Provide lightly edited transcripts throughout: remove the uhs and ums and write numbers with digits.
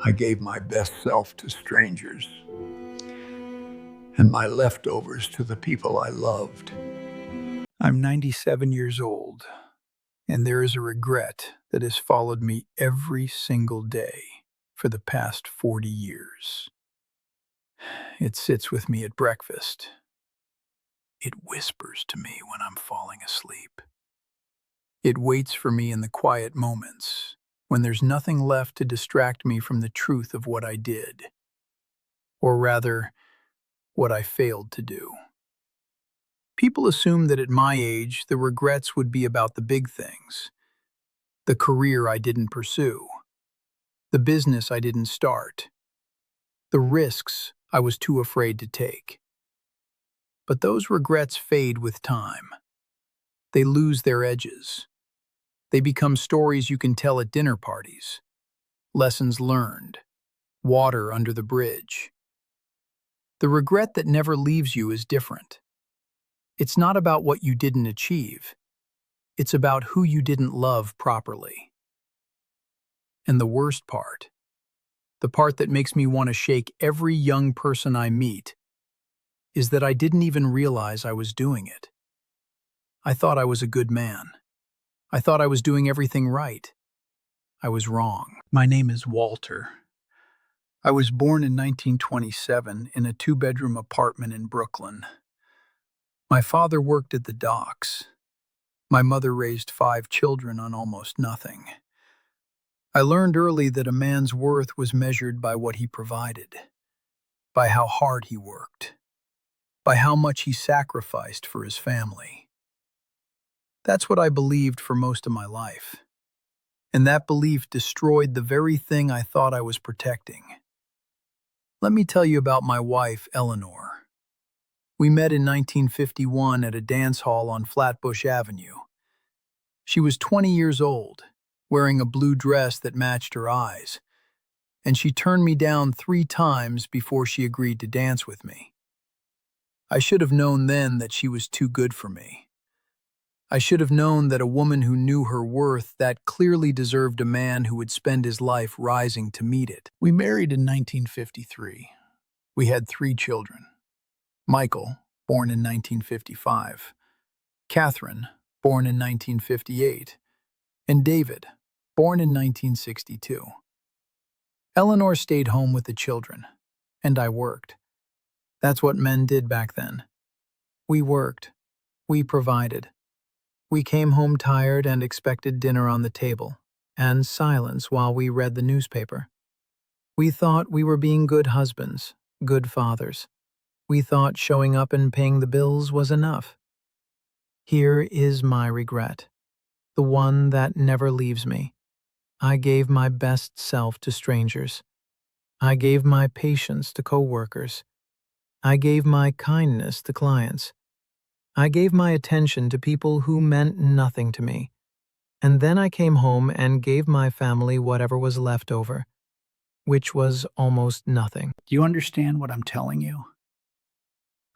I gave my best self to strangers and my leftovers to the people I loved. I'm 97 years old, and there is a regret that has followed me every single day for the past 40 years. It sits with me at breakfast. It whispers to me when I'm falling asleep. It waits for me in the quiet moments when there's nothing left to distract me from the truth of what I did, or rather, what I failed to do. People assume that at my age, the regrets would be about the big things: the career I didn't pursue, the business I didn't start, the risks I was too afraid to take. But those regrets fade with time. They lose their edges. They become stories you can tell at dinner parties, lessons learned, water under the bridge. The regret that never leaves you is different. It's not about what you didn't achieve. It's about who you didn't love properly. And the worst part, the part that makes me want to shake every young person I meet, is that I didn't even realize I was doing it. I thought I was a good man. I thought I was doing everything right. I was wrong. My name is Walter. I was born in 1927 in a two-bedroom apartment in Brooklyn. My father worked at the docks. My mother raised 5 children on almost nothing. I learned early that a man's worth was measured by what he provided, by how hard he worked, by how much he sacrificed for his family. That's what I believed for most of my life, and that belief destroyed the very thing I thought I was protecting. Let me tell you about my wife, Eleanor. We met in 1951 at a dance hall on Flatbush Avenue. She was 20 years old, wearing a blue dress that matched her eyes, and she turned me down 3 times before she agreed to dance with me. I should have known then that she was too good for me. I should have known that a woman who knew her worth that clearly deserved a man who would spend his life rising to meet it. We married in 1953. We had 3 children. Michael, born in 1955, Catherine, born in 1958, and David, born in 1962. Eleanor stayed home with the children, and I worked. That's what men did back then. We worked. We provided. We came home tired and expected dinner on the table, and silence while we read the newspaper. We thought we were being good husbands, good fathers. We thought showing up and paying the bills was enough. Here is my regret, the one that never leaves me. I gave my best self to strangers. I gave my patience to coworkers. I gave my kindness to clients. I gave my attention to people who meant nothing to me. And then I came home and gave my family whatever was left over, which was almost nothing. Do you understand what I'm telling you?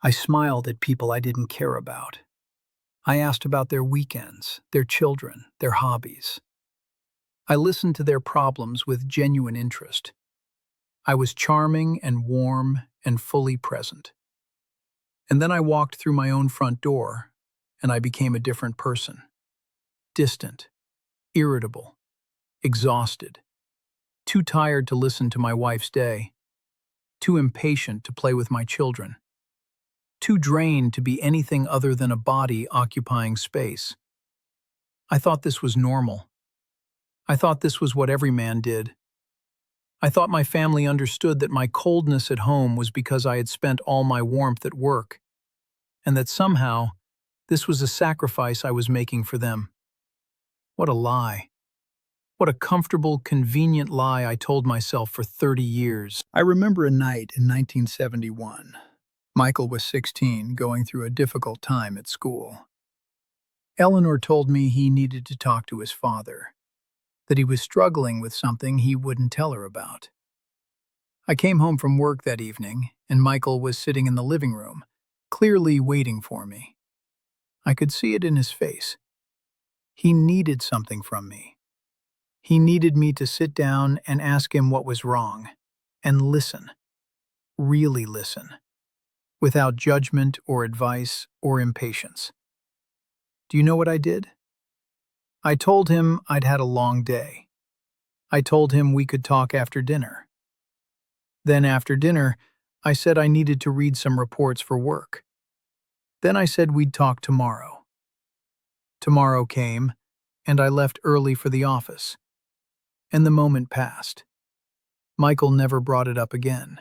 I smiled at people I didn't care about. I asked about their weekends, their children, their hobbies. I listened to their problems with genuine interest. I was charming and warm and fully present. And then I walked through my own front door, and I became a different person. Distant, irritable, exhausted, too tired to listen to my wife's day, too impatient to play with my children, too drained to be anything other than a body occupying space. I thought this was normal. I thought this was what every man did. I thought my family understood that my coldness at home was because I had spent all my warmth at work, and that somehow this was a sacrifice I was making for them. What a lie. What a comfortable, convenient lie I told myself for 30 years. I remember a night in 1971. Michael was 16, going through a difficult time at school. Eleanor told me he needed to talk to his father, that he was struggling with something he wouldn't tell her about. I came home from work that evening, and Michael was sitting in the living room, clearly waiting for me. I could see it in his face. He needed something from me. He needed me to sit down and ask him what was wrong, and listen, really listen, without judgment or advice or impatience. Do you know what I did? I told him I'd had a long day. I told him we could talk after dinner. Then after dinner, I said I needed to read some reports for work. Then I said we'd talk tomorrow. Tomorrow came, and I left early for the office. And the moment passed. Michael never brought it up again.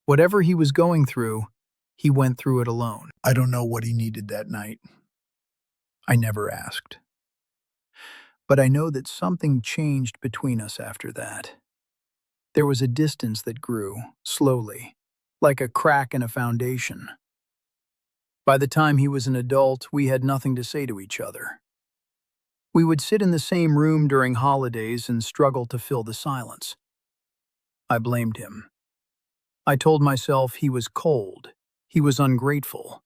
Whatever he was going through, he went through it alone. I don't know what he needed that night. I never asked. But I know that something changed between us after that. There was a distance that grew, slowly, like a crack in a foundation. By the time he was an adult, we had nothing to say to each other. We would sit in the same room during holidays and struggle to fill the silence. I blamed him. I told myself he was cold, he was ungrateful.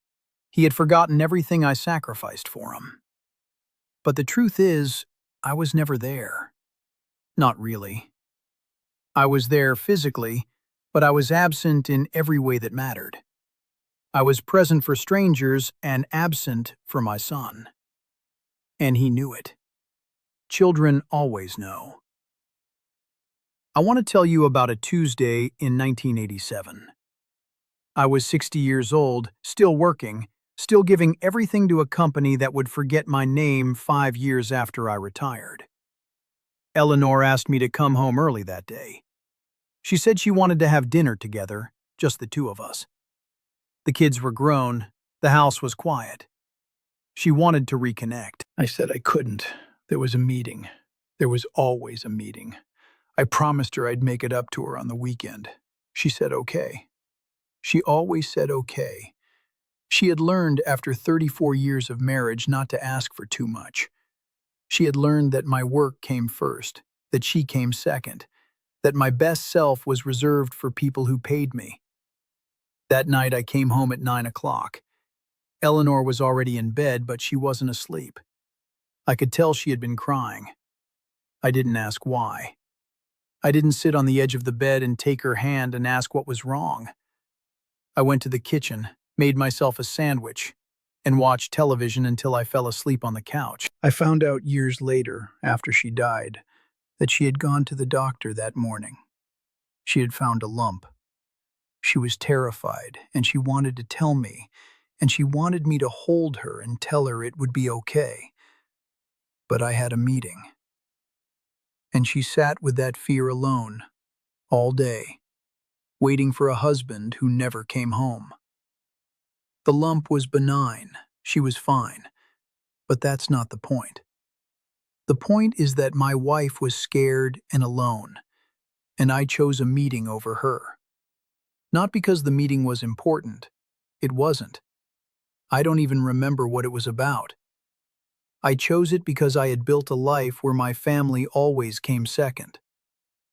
He had forgotten everything I sacrificed for him. But the truth is, I was never there. Not really. I was there physically, but I was absent in every way that mattered. I was present for strangers and absent for my son. And he knew it. Children always know. I want to tell you about a Tuesday in 1987. I was 60 years old, still working, still giving everything to a company that would forget my name 5 years after I retired. Eleanor asked me to come home early that day. She said she wanted to have dinner together, just the two of us. The kids were grown, the house was quiet. She wanted to reconnect. I said I couldn't. There was a meeting. There was always a meeting. I promised her I'd make it up to her on the weekend. She said okay. She always said okay. She had learned after 34 years of marriage not to ask for too much. She had learned that my work came first, that she came second, that my best self was reserved for people who paid me. That night I came home at 9 o'clock. Eleanor was already in bed, but she wasn't asleep. I could tell she had been crying. I didn't ask why. I didn't sit on the edge of the bed and take her hand and ask what was wrong. I went to the kitchen, made myself a sandwich, and watched television until I fell asleep on the couch. I found out years later, after she died, that she had gone to the doctor that morning. She had found a lump. She was terrified, and she wanted to tell me, and she wanted me to hold her and tell her it would be okay. But I had a meeting. And she sat with that fear alone, all day, waiting for a husband who never came home. The lump was benign, she was fine, but that's not the point. The point is that my wife was scared and alone, and I chose a meeting over her. Not because the meeting was important. It wasn't. I don't even remember what it was about. I chose it because I had built a life where my family always came second,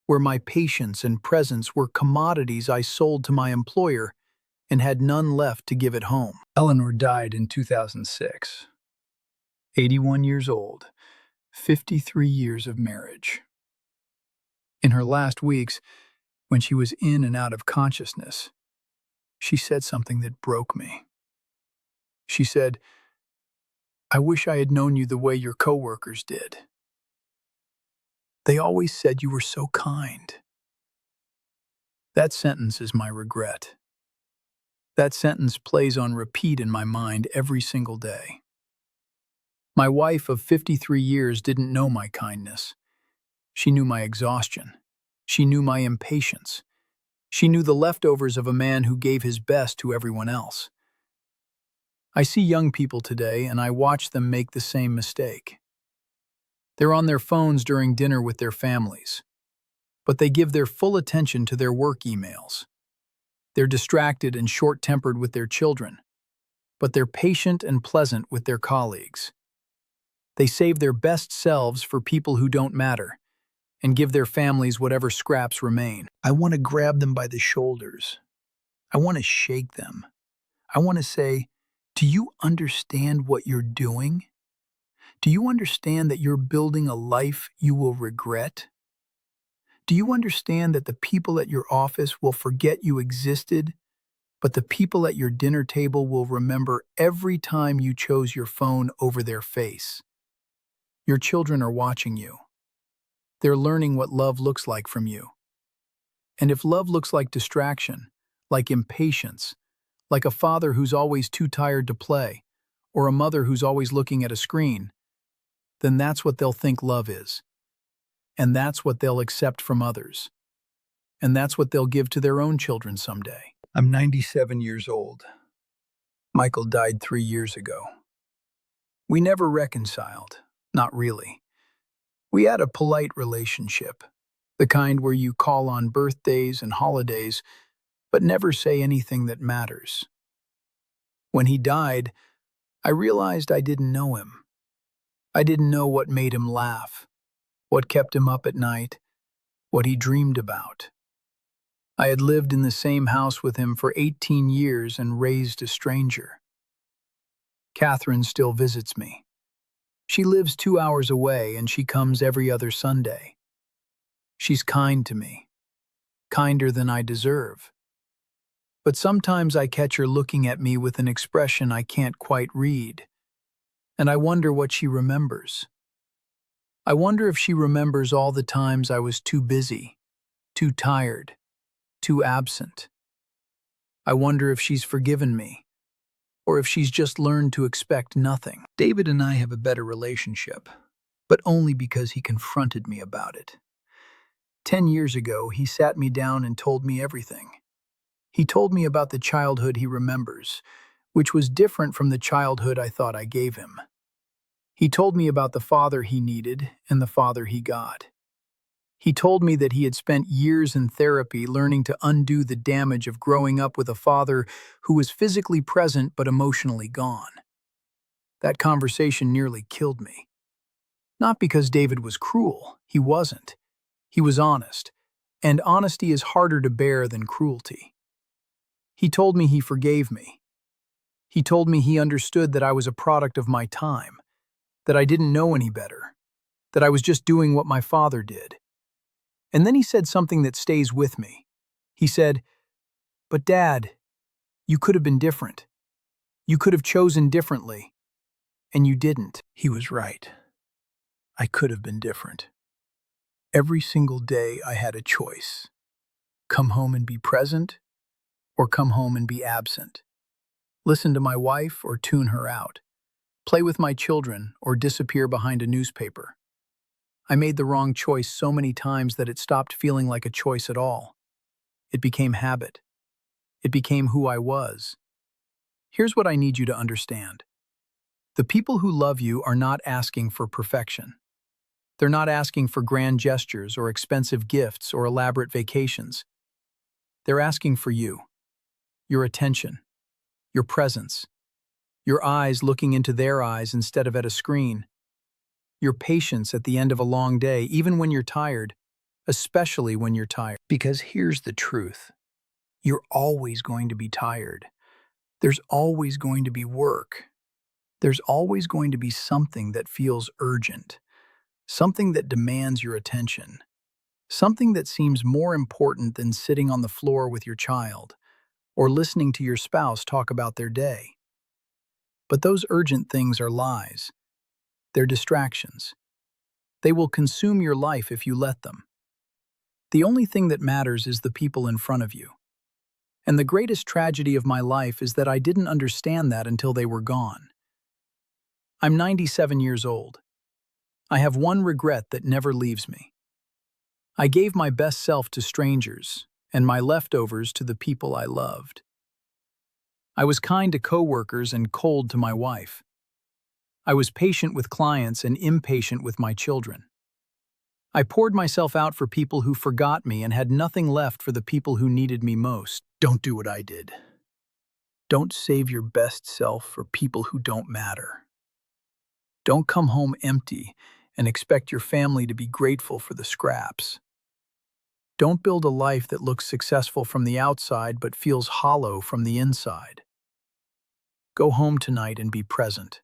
where my patience and presence were commodities I sold to my employer and had none left to give at home. Eleanor died in 2006. 81 years old, 53 years of marriage. In her last weeks, when she was in and out of consciousness, she said something that broke me. She said, "I wish I had known you the way your coworkers did. They always said you were so kind." That sentence is my regret. That sentence plays on repeat in my mind every single day. My wife of 53 years didn't know my kindness. She knew my exhaustion. She knew my impatience. She knew the leftovers of a man who gave his best to everyone else. I see young people today, and I watch them make the same mistake. They're on their phones during dinner with their families, but they give their full attention to their work emails. They're distracted and short-tempered with their children, but they're patient and pleasant with their colleagues. They save their best selves for people who don't matter and give their families whatever scraps remain. I want to grab them by the shoulders. I want to shake them. I want to say, "Do you understand what you're doing? Do you understand that you're building a life you will regret? Do you understand that the people at your office will forget you existed, but the people at your dinner table will remember every time you chose your phone over their face? Your children are watching you. They're learning what love looks like from you. And if love looks like distraction, like impatience, like a father who's always too tired to play, or a mother who's always looking at a screen, then that's what they'll think love is. And that's what they'll accept from others. And that's what they'll give to their own children someday. I'm 97 years old. Michael died 3 years ago. We never reconciled, not really. We had a polite relationship, the kind where you call on birthdays and holidays, but never say anything that matters. When he died, I realized I didn't know him. I didn't know what made him laugh, what kept him up at night, what he dreamed about. I had lived in the same house with him for 18 years and raised a stranger. Catherine still visits me. She lives 2 hours away and she comes every other Sunday. She's kind to me, kinder than I deserve. But sometimes I catch her looking at me with an expression I can't quite read, and I wonder what she remembers. I wonder if she remembers all the times I was too busy, too tired, too absent. I wonder if she's forgiven me, or if she's just learned to expect nothing. David and I have a better relationship, but only because he confronted me about it. 10 years ago, he sat me down and told me everything. He told me about the childhood he remembers, which was different from the childhood I thought I gave him. He told me about the father he needed and the father he got. He told me that he had spent years in therapy learning to undo the damage of growing up with a father who was physically present but emotionally gone. That conversation nearly killed me. Not because David was cruel, he wasn't. He was honest, and honesty is harder to bear than cruelty. He told me he forgave me. He told me he understood that I was a product of my time, that I didn't know any better, that I was just doing what my father did. And then he said something that stays with me. He said, "But Dad, you could have been different. You could have chosen differently, and you didn't." He was right. I could have been different. Every single day I had a choice. Come home and be present, or come home and be absent. Listen to my wife or tune her out. Play with my children or disappear behind a newspaper. I made the wrong choice so many times that it stopped feeling like a choice at all. It became habit. It became who I was. Here's what I need you to understand. The people who love you are not asking for perfection. They're not asking for grand gestures or expensive gifts or elaborate vacations. They're asking for you, your attention, your presence, your eyes looking into their eyes instead of at a screen, your patience at the end of a long day, even when you're tired, especially when you're tired. Because here's the truth. You're always going to be tired. There's always going to be work. There's always going to be something that feels urgent, something that demands your attention, something that seems more important than sitting on the floor with your child or listening to your spouse talk about their day. But those urgent things are lies. They're distractions. They will consume your life if you let them. The only thing that matters is the people in front of you. And the greatest tragedy of my life is that I didn't understand that until they were gone. I'm 97 years old. I have one regret that never leaves me. I gave my best self to strangers and my leftovers to the people I loved. I was kind to coworkers and cold to my wife. I was patient with clients and impatient with my children. I poured myself out for people who forgot me and had nothing left for the people who needed me most. Don't do what I did. Don't save your best self for people who don't matter. Don't come home empty and expect your family to be grateful for the scraps. Don't build a life that looks successful from the outside but feels hollow from the inside. Go home tonight and be present.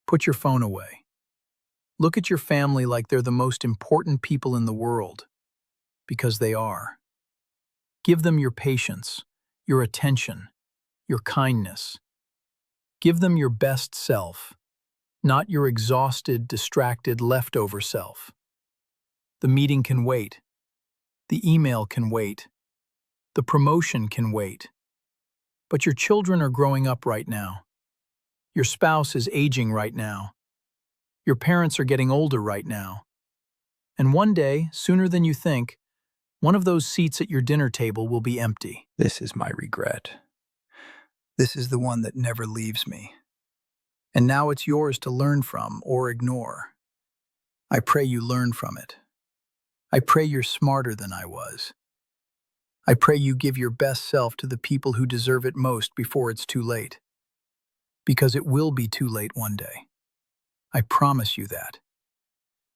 Put your phone away. Look at your family like they're the most important people in the world, because they are. Give them your patience, your attention, your kindness. Give them your best self, not your exhausted, distracted, leftover self. The meeting can wait. The email can wait. The promotion can wait. But your children are growing up right now. Your spouse is aging right now. Your parents are getting older right now. And one day, sooner than you think, one of those seats at your dinner table will be empty. This is my regret. This is the one that never leaves me. And now it's yours to learn from or ignore. I pray you learn from it. I pray you're smarter than I was. I pray you give your best self to the people who deserve it most before it's too late. Because it will be too late one day. I promise you that.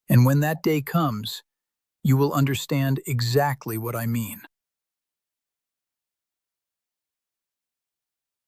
And when that day comes, you will understand exactly what I mean.